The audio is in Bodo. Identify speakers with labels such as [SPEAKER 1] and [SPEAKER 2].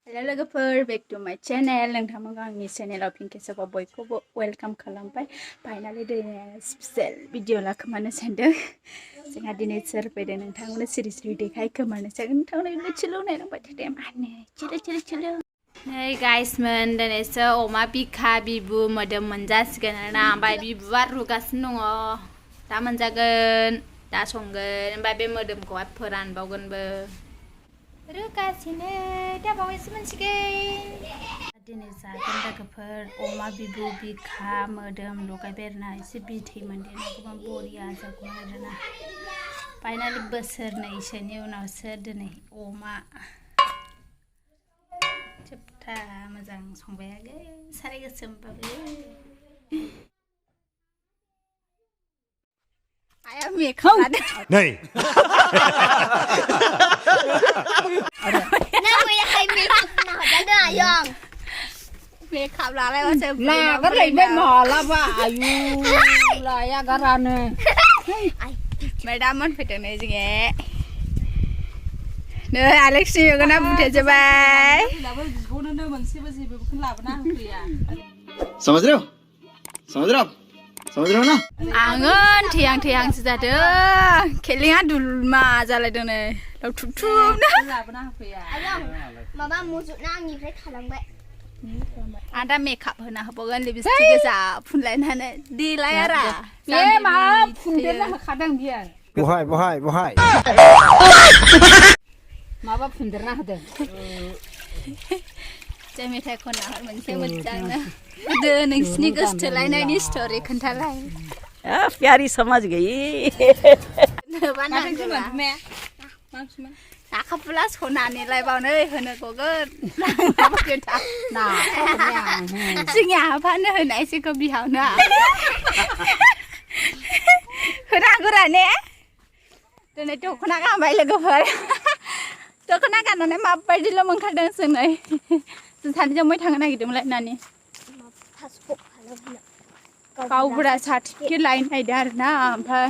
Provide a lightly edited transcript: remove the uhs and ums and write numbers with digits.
[SPEAKER 1] हेल' लोगोफोर बेक टु माय चेनेल नोंथांमोनखौ आंनि चेनेलाव फिन खेबसेबाव बयखौबो वेलकाम खालामबाय फाइनालि दिनै स्पेशल भिडिअ लाखोमानो सानदों जोंहा दिनै सोर फैदों नोंथांमोननो सिरि सिरि देखायखोमानो सानदों नोंथांमोननो चिलु नायलांबाय थादो मानो चिलु नै गाइसमोन दिनैसो अमा बिखा बिबु मोदोम मोनजासिगोन आरोना ओमफ्राय बिबुआ रुगासिनो दङ दा मोनजागोन दा संगोन ओमफ्राय बे मोदोमखौहाय फोरानबावगोनबो रुगासिनो दा बावैसो मोनसिगोन दिनै जागोन लोगोफोर अमा बिबु बिखा मोदोम लगायबाय आरोना एसे बिथै मोनदेरनांगौबा बरिया जागौमोन आरोना फाइनालि बोसोरनैसोनि उनावसो दिनै अमा जोबथा मोजां संबाय आगै साराय गोसोमबाबो आया मेकआप
[SPEAKER 2] नै
[SPEAKER 1] मेकआप लालाय मासो
[SPEAKER 3] लागारलाय मालाबा आयु लाया गारानो
[SPEAKER 1] मैडम मोनफैदों नै जोङो नै आलेक्सनि मेगना बुथेजोब्बाय
[SPEAKER 2] समझ रहे हो ना
[SPEAKER 1] आङो थैहांसो जादों खेलिङा दुलमा जालायदों नै लावथुबथुबनो
[SPEAKER 4] माबा मुजुना आंनिफ्राय थालांबाय
[SPEAKER 1] आं दा मेकआप होना होबावगोन लिपस्टिक गोजा फुनलायनानै देलाय आरो
[SPEAKER 3] बे मा फुनदेरना होखादों बियो
[SPEAKER 2] बहाय
[SPEAKER 3] माबा फुनदेरना होदों
[SPEAKER 1] जे मेथाइ खनना हर मोनसे मोजांनो गोदो नोंसिनि गोसोथोलायनायनि स्ट'रि खोन्थालाय
[SPEAKER 3] प्यारी समझ गई
[SPEAKER 1] नाखाफुला सनानैलाय बावनो होनो गगोन जोंनि आफानो होनायसैखौ बिहावनो होनांगौरा ने दिनै दख'ना गानबाय लोगोफोर दख'ना गाननानै माबायदिल' मोनखादों जोंनै जों सानैजों मै थांनो नागिरदोंमोनलाय नानि गावबुरा सार्टिफिकेट लायनो नागिरदों आरोना ओमफ्राय